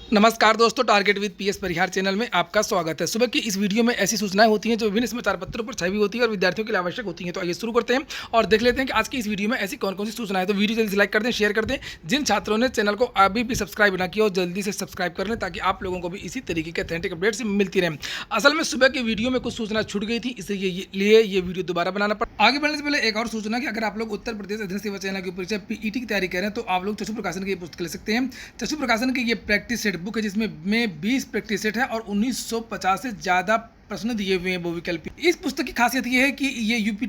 नमस्कार दोस्तों, target with PS Parihar channel में आपका स्वागत है। सुबह की इस वीडियो में ऐसी सूचनाएं होती हैं जो विभिन्न समाचार पत्रों पर छवि होती है और विद्यार्थियों के लिए आवश्यक होती हैं। तो आइए शुरू करते हैं और देख लेते हैं कि आज की इस वीडियो में ऐसी कौन कौन सी सूचनाएं। तो वीडियो जल्दी से लाइक कर दें, शेयर कर दें। जिन छात्रों ने चैनल को अभी भी सब्सक्राइब ना किया हो जल्दी से सब्सक्राइब कर लें ताकि आप लोगों को भी इसी तरीके के ऑथेंटिक अपडेट्स मिलती रहें। असल में सुबह की वीडियो में कुछ सूचना छूट गई थी, इसलिए ये वीडियो दोबारा बनाना पड़ा। आगे बढ़ने से पहले एक और सूचना कि अगर आप लोग उत्तर प्रदेश अध्ययन सेवा चयन की परीक्षा पीईटी की तैयारी करें तो आप लोग चक्षु प्रकाशन की पुस्तक ले सकते हैं। चक्षु प्रकाशन की ये प्रैक्टिस सेट बुक है जिसमें 20 प्रैक्टिस सेट है और 1950 से ज़्यादा प्रश्न दिए हुए हैं बहुविकल्पी। इस पुस्तक की खासियत ये है कि ये यूपी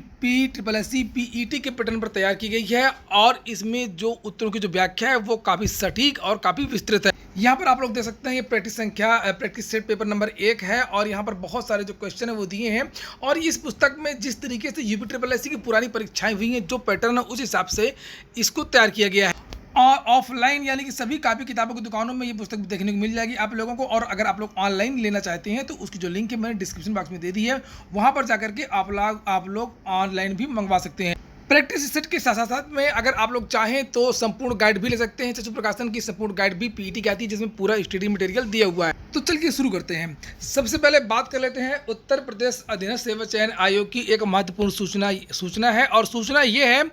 SSC पीईटी के पैटर्न पर तैयार की गई है और इसमें जो उत्तरों की जो व्याख्या है वो काफ़ी सटीक और काफ़ी विस्तृत है। यहाँ पर आप लोग देख सकते हैं ये प्रैक्टिस सेट पेपर नंबर 1 है और यहाँ पर बहुत सारे जो क्वेश्चन है वो दिए हैं। और इस पुस्तक में जिस तरीके से यूपी SSC की पुरानी परीक्षाएं हुई हैं, जो पैटर्न है उस हिसाब से इसको तैयार किया गया है। और ऑफलाइन यानी कि सभी कापी किताबों की दुकानों में ये पुस्तक देखने को मिल जाएगी आप लोगों को। और अगर आप लोग ऑनलाइन लेना चाहते हैं तो उसकी जो लिंक है मैंने डिस्क्रिप्शन बॉक्स में दे दी है, वहां पर जाकर के आप लोग ऑनलाइन भी मंगवा सकते हैं। प्रैक्टिस सेट के साथ साथ में अगर आप लोग चाहें तो संपूर्ण गाइड भी ले सकते हैं। चक्षु प्रकाशन की संपूर्ण गाइड भी पीईटी की आती है जिसमें पूरा स्टडी मटेरियल दिया हुआ है। तो चलिए शुरू करते हैं। सबसे पहले बात कर लेते हैं उत्तर प्रदेश अधीनस्थ सेवा चयन आयोग की एक महत्वपूर्ण सूचना है। और सूचना ये है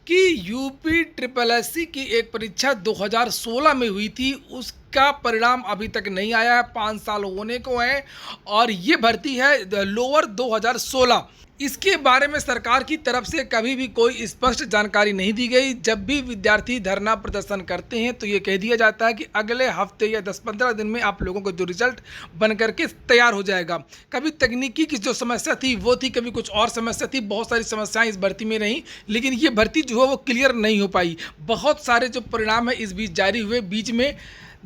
कि यूपी SSC की एक परीक्षा 2016 में हुई थी, उसका परिणाम अभी तक नहीं आया है। 5 साल होने को है और ये भर्ती है लोअर 2016। इसके बारे में सरकार की तरफ से कभी भी कोई स्पष्ट जानकारी नहीं दी गई। जब भी विद्यार्थी धरना प्रदर्शन करते हैं तो ये कह दिया जाता है कि अगले हफ्ते या 10-15 दिन में आप लोगों को जो रिजल्ट बन करके तैयार हो जाएगा। कभी तकनीकी की जो समस्या थी वो थी, कभी कुछ और समस्या थी। बहुत सारी समस्याएं इस भर्ती में रहीं, लेकिन ये भर्ती जो है वो क्लियर नहीं हो पाई। बहुत सारे जो परिणाम है इस बीच जारी हुए, बीच में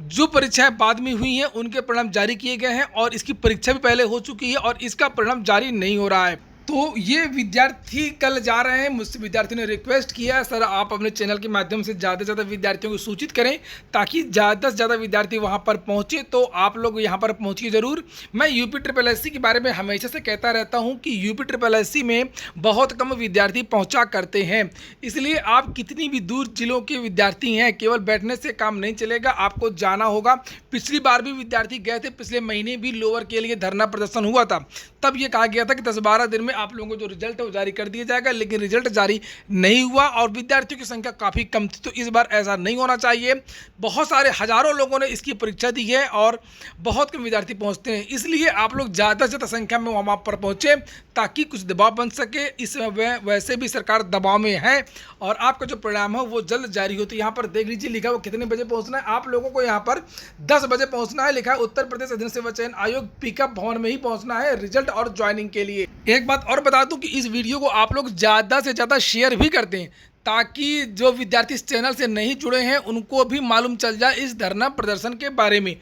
जो परीक्षाएं बाद में हुई हैं उनके परिणाम जारी किए गए हैं और इसकी परीक्षा भी पहले हो चुकी है और इसका परिणाम जारी नहीं हो रहा है। तो ये विद्यार्थी कल जा रहे हैं। मुझसे विद्यार्थी ने रिक्वेस्ट किया, सर आप अपने चैनल के माध्यम से ज़्यादा से ज़्यादा विद्यार्थियों को सूचित करें ताकि ज़्यादा से ज़्यादा विद्यार्थी वहाँ पर पहुँचे। तो आप लोग यहाँ पर पहुँचिए ज़रूर। मैं यूपी SSC के बारे में हमेशा से कहता रहता हूँ कि यूपी SSC में बहुत कम विद्यार्थी पहुँचा करते हैं, इसलिए आप कितनी भी दूर जिलों के विद्यार्थी हैं, केवल बैठने से काम नहीं चलेगा, आपको जाना होगा। पिछली बार भी विद्यार्थी गए थे, पिछले महीने भी लोअर के लिए धरना प्रदर्शन हुआ था। तब ये कहा गया था कि 10-12 दिन में आप लोगों को जो रिजल्ट है वो जारी कर दिया जाएगा, लेकिन रिजल्ट जारी नहीं हुआ और विद्यार्थियों की संख्या काफ़ी कम थी। तो इस बार ऐसा नहीं होना चाहिए। बहुत सारे हजारों लोगों ने इसकी परीक्षा दी है और बहुत कम विद्यार्थी पहुंचते हैं, इसलिए आप लोग ज़्यादा से ज़्यादा संख्या में वहाँ पर पहुँचे ताकि कुछ दबाव बन सके। इस वैसे भी सरकार दबाव में है और आपका जो परिणाम है वो जल्द जारी होती है। यहाँ पर देख लीजिए लिखा है वो कितने बजे पहुँचना है। आप लोगों को यहाँ पर 10 बजे पहुँचना है। लिखा है उत्तर प्रदेश अधीनस्थ सेवा चयन आयोग पिकअप भवन में ही पहुँचना है रिजल्ट और ज्वाइनिंग के लिए। एक बात और बता दूं कि इस वीडियो को आप लोग ज़्यादा से ज़्यादा शेयर भी कर दें ताकि जो विद्यार्थी इस चैनल से नहीं जुड़े हैं उनको भी मालूम चल जाए इस धरना प्रदर्शन के बारे में।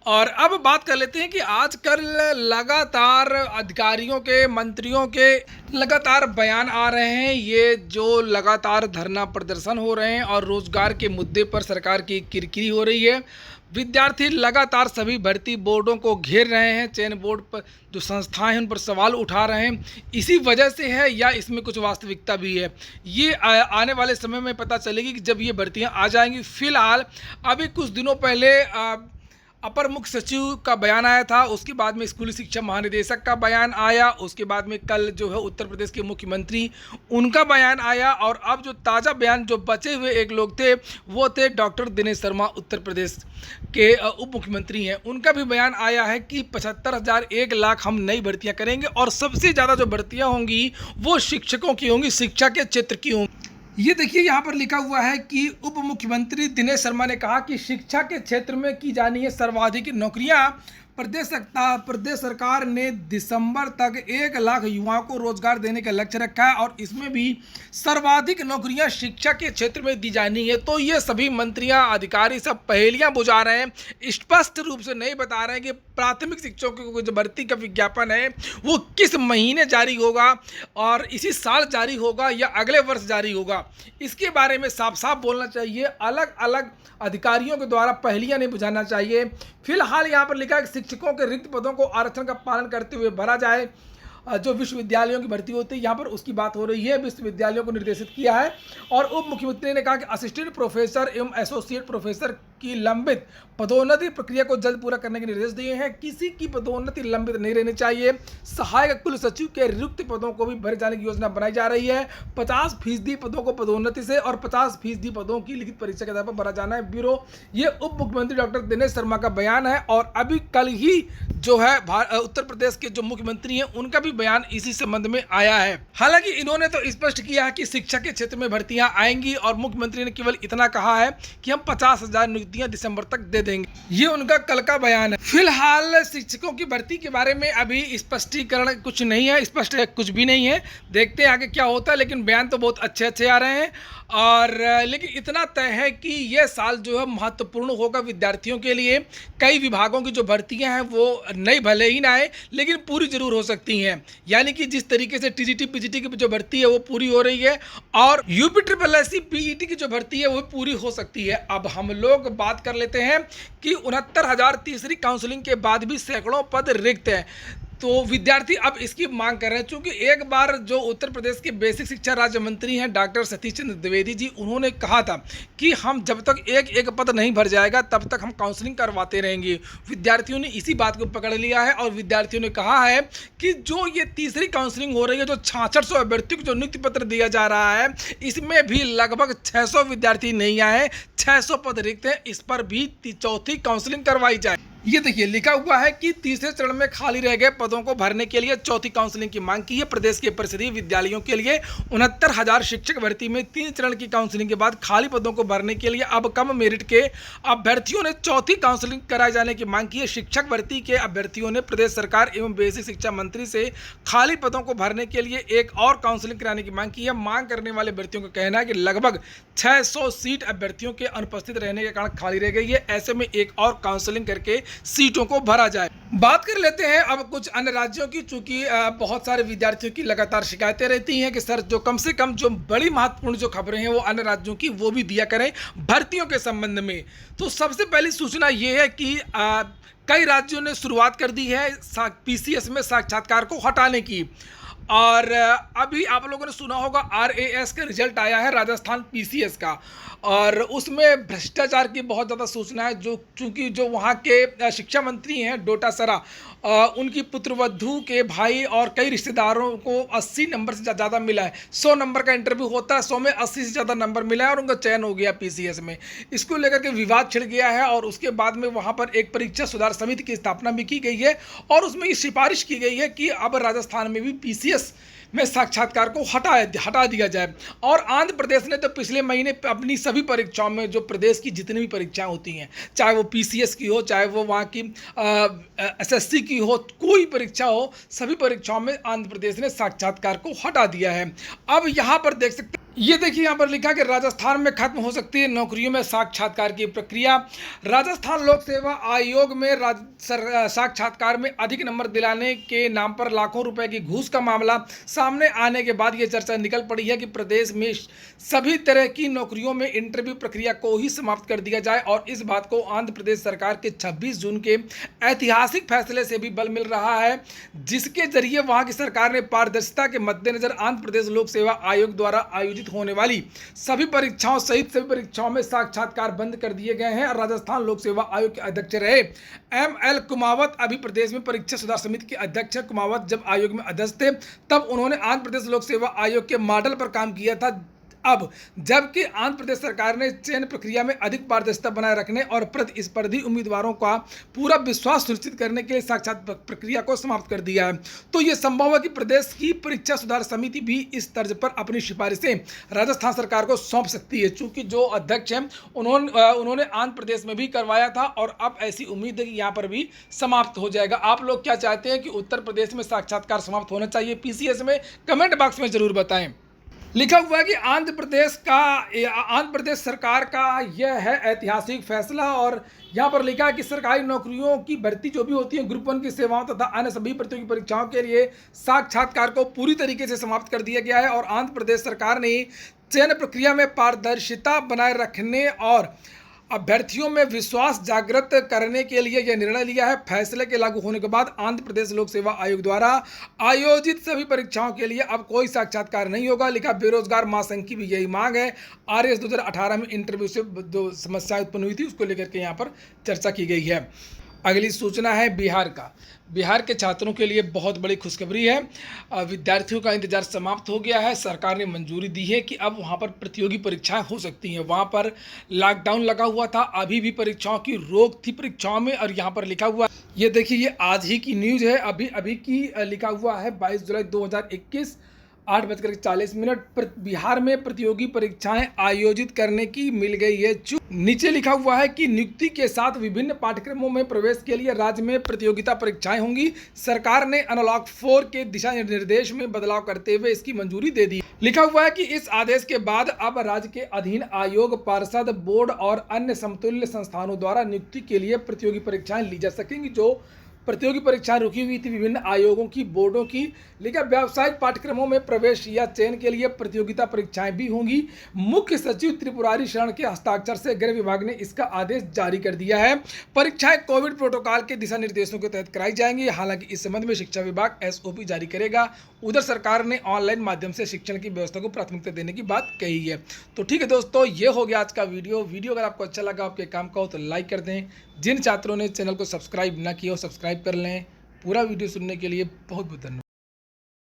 और अब बात कर लेते हैं कि आजकल लगातार अधिकारियों के, मंत्रियों के लगातार बयान आ रहे हैं। ये जो लगातार धरना प्रदर्शन हो रहे हैं और रोजगार के मुद्दे पर सरकार की किरकिरी हो रही है। विद्यार्थी लगातार सभी भर्ती बोर्डों को घेर रहे हैं, चयन बोर्ड पर जो संस्थाएं हैं उन पर सवाल उठा रहे हैं। इसी वजह से है या इसमें कुछ वास्तविकता भी है, ये आने वाले समय में पता चलेगी कि जब ये भर्तियां आ जाएंगी। फिलहाल अभी कुछ दिनों पहले अपर मुख्य सचिव का बयान आया था, उसके बाद में स्कूली शिक्षा महानिदेशक का बयान आया, उसके बाद में कल जो है उत्तर प्रदेश के मुख्यमंत्री उनका बयान आया और अब जो ताज़ा बयान जो बचे हुए एक लोग थे वो थे डॉक्टर दिनेश शर्मा, उत्तर प्रदेश के उप मुख्यमंत्री हैं। उनका भी बयान आया है कि 75,000 1 लाख हम नई भर्तियां करेंगे और सबसे ज़्यादा जो भर्तियां होंगी वो शिक्षकों की होंगी, शिक्षा के क्षेत्र की होंगी। ये देखिए यहाँ पर लिखा हुआ है कि उप मुख्यमंत्री दिनेश शर्मा ने कहा कि शिक्षा के क्षेत्र में की जानी है सर्वाधिक नौकरियां। प्रदेश सरकार ने दिसंबर तक 1 लाख युवाओं को रोजगार देने का लक्ष्य रखा है और इसमें भी सर्वाधिक नौकरियां शिक्षा के क्षेत्र में दी जानी है। तो ये सभी मंत्रियां, अधिकारी सब पहेलियां बुझा रहे हैं, स्पष्ट रूप से नहीं बता रहे हैं कि प्राथमिक शिक्षकों की जो भर्ती का विज्ञापन है वो किस महीने जारी होगा और इसी साल जारी होगा या अगले वर्ष जारी होगा। इसके बारे में साफ साफ बोलना चाहिए। अलग अलग अधिकारियों के द्वारा पहेलियां नहीं बुझाना चाहिए। फिलहाल यहाँ पर लिखा है कि शिक्षकों के रिक्त पदों को आरक्षण का पालन करते हुए भरा जाए। जो विश्वविद्यालयों की भर्ती होती है यहाँ पर उसकी बात हो रही है, विश्वविद्यालयों को निर्देशित किया है। और उप मुख्यमंत्री ने कहा कि असिस्टेंट प्रोफेसर एवं एसोसिएट प्रोफेसर की लंबित पदोन्नति प्रक्रिया को जल्द पूरा करने के निर्देश दिए हैं। किसी की पदोन्नति लंबित नहीं रहनी चाहिए। सहायक कुल सचिव के रिक्त पदों को भी भरे जाने की योजना बनाई जा रही है। 50% पदों को पदोन्नति से और 50% पदों की लिखित परीक्षा के आधार पर भरा जाना है। ब्यूरो, ये उप मुख्यमंत्री डॉक्टर दिनेश शर्मा का बयान है और अभी कल ही जो है उत्तर प्रदेश के जो मुख्यमंत्री हैं उनका भी बयान इसी संबंध में आया है। हालांकि इन्होंने तो स्पष्ट किया है कि शिक्षा के क्षेत्र में भर्तियां आएंगी और मुख्यमंत्री ने केवल इतना कहा है कि हम 50,000 नियुक्तियां दिसंबर तक दे देंगे। ये उनका कल का बयान है। फिलहाल शिक्षकों की भर्ती के बारे में अभी स्पष्टीकरण कुछ नहीं है, स्पष्ट कुछ भी नहीं है। देखते हैं आगे क्या होता है, लेकिन बयान तो बहुत अच्छे अच्छे आ रहे हैं। और लेकिन इतना तय है कि यह साल जो है महत्वपूर्ण होगा विद्यार्थियों के लिए। कई विभागों की जो भर्तियां हैं वो नई भले ही ना आए लेकिन पूरी जरूर हो सकती हैं। यानी कि जिस तरीके से टीजीटी पीजीटी की जो भर्ती है वो पूरी हो रही है और यूपी ट्रिपल एससी पीईटी की जो भर्ती है वो पूरी हो सकती है। अब हम लोग बात कर लेते हैं कि 69,000 तीसरी काउंसलिंग के बाद भी सैकड़ों पद रिक्त हैं। तो विद्यार्थी अब इसकी मांग कर रहे हैं, क्योंकि एक बार जो उत्तर प्रदेश के बेसिक शिक्षा राज्य मंत्री हैं डॉक्टर सतीश चंद्र द्विवेदी जी, उन्होंने कहा था कि हम जब तक एक एक पद नहीं भर जाएगा तब तक हम काउंसलिंग करवाते रहेंगे। विद्यार्थियों ने इसी बात को पकड़ लिया है और विद्यार्थियों ने कहा है कि जो ये तीसरी काउंसलिंग हो रही है, जो 6600 अभ्यर्थियों को जो नियुक्ति पत्र दिया जा रहा है, इसमें भी लगभग 600 विद्यार्थी नहीं आए, 600 पद रिक्त हैं। इस पर भी चौथी काउंसलिंग करवाई जाए। ये देखिए लिखा हुआ है कि तीसरे चरण में खाली रह गए पदों को भरने के लिए चौथी काउंसलिंग की मांग की है। प्रदेश के परिषदीय विद्यालयों के लिए 69,000 शिक्षक भर्ती में 3 चरण की काउंसलिंग के बाद खाली पदों को भरने के लिए अब कम मेरिट के अभ्यर्थियों ने चौथी काउंसलिंग कराए जाने की मांग की है। शिक्षक भर्ती के अभ्यर्थियों ने प्रदेश सरकार एवं बेसिक शिक्षा मंत्री से खाली पदों को भरने के लिए एक और काउंसलिंग कराने की मांग की है। मांग करने वाले अभ्यर्थियों का कहना है कि लगभग 600 सीट अभ्यर्थियों के अनुपस्थित रहने के कारण खाली रह गई है। ऐसे में एक और काउंसलिंग करके सीटों को भरा जाए। बात कर लेते हैं अब कुछ अन्य राज्यों की, चूंकि बहुत सारे विद्यार्थियों की लगातार शिकायतें रहती हैं कि सर जो कम से कम जो बड़ी महत्वपूर्ण जो खबरें हैं वो अन्य राज्यों की वो भी दिया करें भर्तियों के संबंध में। तो सबसे पहली सूचना ये है कि कई राज्यों ने शुरुआत कर दी है पीसीएस में साक्षात्कार को हटाने की। और अभी आप लोगों ने सुना होगा RAS का रिजल्ट आया है राजस्थान पीसीएस का, और उसमें भ्रष्टाचार की बहुत ज़्यादा सूचना है। जो चूँकि जो वहाँ के शिक्षा मंत्री हैं डोटासरा, उनकी पुत्रवधू के भाई और कई रिश्तेदारों को 80 नंबर से ज़्यादा मिला है। 100 नंबर का इंटरव्यू होता है, 100 में 80 से ज़्यादा नंबर मिला है और उनका चयन हो गया पीसीएस में। इसको लेकर के विवाद छिड़ गया है और उसके बाद में वहाँ पर एक परीक्षा सुधार समिति की स्थापना भी की गई है और उसमें ये सिफारिश की गई है कि अब राजस्थान में भी पीसीएस में साक्षात्कार को हटा दिया जाए। और आंध्र प्रदेश ने तो पिछले महीने अपनी सभी परीक्षाओं में, जो प्रदेश की जितनी भी परीक्षाएं होती हैं, चाहे वो पीसीएस की हो, चाहे वो वहाँ की एसएससी की हो, कोई परीक्षा हो, सभी परीक्षाओं में आंध्र प्रदेश ने साक्षात्कार को हटा दिया है। अब यहाँ पर देख सकते हैं, ये देखिए यहाँ पर लिखा कि राजस्थान में खत्म हो सकती है नौकरियों में साक्षात्कार की प्रक्रिया। राजस्थान लोक सेवा आयोग में साक्षात्कार में अधिक नंबर दिलाने के नाम पर लाखों रुपए की घूस का मामला सामने आने के बाद ये चर्चा निकल पड़ी है कि प्रदेश में सभी तरह की नौकरियों में इंटरव्यू प्रक्रिया को ही समाप्त कर दिया जाए। और इस बात को आंध्र प्रदेश सरकार के 26 जून के ऐतिहासिक फैसले से भी बल मिल रहा है, जिसके जरिए वहाँ की सरकार ने पारदर्शिता के मद्देनजर आंध्र प्रदेश लोक सेवा आयोग द्वारा आयोजित होने वाली सभी परीक्षाओं सहित सभी परीक्षाओं में साक्षात्कार बंद कर दिए गए हैं। और राजस्थान लोक सेवा आयोग के अध्यक्ष रहे ML कुमावत अभी प्रदेश में परीक्षा सुधार समिति के अध्यक्ष हैं। कुमावत जब आयोग में अध्यक्ष थे तब उन्होंने आंध्र प्रदेश लोक सेवा आयोग के मॉडल पर काम किया था। अब जबकि आंध्र प्रदेश सरकार ने चयन प्रक्रिया में अधिक पारदर्शिता बनाए रखने और प्रतिस्पर्धी उम्मीदवारों का पूरा विश्वास सुनिश्चित करने के लिए साक्षात्कार प्रक्रिया को समाप्त कर दिया है, तो ये संभव है कि प्रदेश की परीक्षा सुधार समिति भी इस तर्ज पर अपनी सिफारिशें राजस्थान सरकार को सौंप सकती है। चूंकि जो अध्यक्ष हैं उन्होंने आंध्र प्रदेश में भी करवाया था और अब ऐसी उम्मीद है कि यहाँ पर भी समाप्त हो जाएगा। आप लोग क्या चाहते हैं कि उत्तर प्रदेश में साक्षात्कार समाप्त होना चाहिए पीसीएस में? कमेंट बॉक्स में जरूर बताएं। लिखा हुआ है कि आंध्र प्रदेश सरकार का यह है ऐतिहासिक फैसला। और यहाँ पर लिखा है कि सरकारी नौकरियों की भर्ती जो भी होती है, ग्रुप 1 की सेवाओं तथा अन्य सभी प्रतियोगी परीक्षाओं के लिए साक्षात्कार को पूरी तरीके से समाप्त कर दिया गया है। और आंध्र प्रदेश सरकार ने चयन प्रक्रिया में पारदर्शिता बनाए रखने और अभ्यर्थियों में विश्वास जागृत करने के लिए यह निर्णय लिया है। फैसले के लागू होने के बाद आंध्र प्रदेश लोक सेवा आयोग द्वारा आयोजित सभी परीक्षाओं के लिए अब कोई साक्षात्कार नहीं होगा। लिखा बेरोजगार महासंघ की भी यही मांग है। आरएस 2018 में इंटरव्यू से जो समस्याएं उत्पन्न हुई थी उसको लेकर के यहाँ पर चर्चा की गई है। अगली सूचना है बिहार का। बिहार के छात्रों के लिए बहुत बड़ी खुशखबरी है। विद्यार्थियों का इंतजार समाप्त हो गया है। सरकार ने मंजूरी दी है कि अब वहां पर प्रतियोगी परीक्षाएं हो सकती हैं। वहां पर लॉकडाउन लगा हुआ था, अभी भी परीक्षाओं की रोक थी परीक्षाओं में। और यहाँ पर लिखा हुआ, ये देखिए, ये आज ही की न्यूज़ है, अभी अभी की लिखा हुआ है 22 जुलाई 2021 8:40 बिहार में प्रतियोगी परीक्षाएं आयोजित करने की मिल गई है छूट। नीचे लिखा हुआ है कि नियुक्ति के साथ विभिन्न पाठ्यक्रमों में प्रवेश के लिए राज्य में प्रतियोगिता परीक्षाएं होंगी। सरकार ने अनलॉक 4 के दिशा निर्देश में बदलाव करते हुए इसकी मंजूरी दे दी। लिखा हुआ है कि इस आदेश के बाद अब राज्य के अधीन आयोग, पार्षद, बोर्ड और अन्य समतुल्य संस्थानों द्वारा नियुक्ति के लिए प्रतियोगी परीक्षाएं ली जा सकेंगी। जो प्रतियोगी परीक्षाएं रुकी हुई थी विभिन्न आयोगों की, बोर्डों की, लेकिन व्यावसायिक पाठ्यक्रमों में प्रवेश या चयन के लिए प्रतियोगिता परीक्षाएं भी होंगी। मुख्य सचिव त्रिपुरारी शरण के हस्ताक्षर से गृह विभाग ने इसका आदेश जारी कर दिया है। परीक्षाएं कोविड प्रोटोकॉल के दिशा निर्देशों के तहत कराई जाएंगी। हालांकि इस संबंध में शिक्षा विभाग एसओपी जारी करेगा। उधर सरकार ने ऑनलाइन माध्यम से शिक्षण की व्यवस्था को प्राथमिकता देने की बात कही है। तो ठीक है दोस्तों, ये हो गया आज का वीडियो। अगर आपको अच्छा लगा, आपके काम का हो तो लाइक कर दें। जिन छात्रों ने चैनल को सब्सक्राइब ना किया हो सब्सक्राइब कर लें। पूरा वीडियो सुनने के लिए बहुत बहुत धन्यवाद।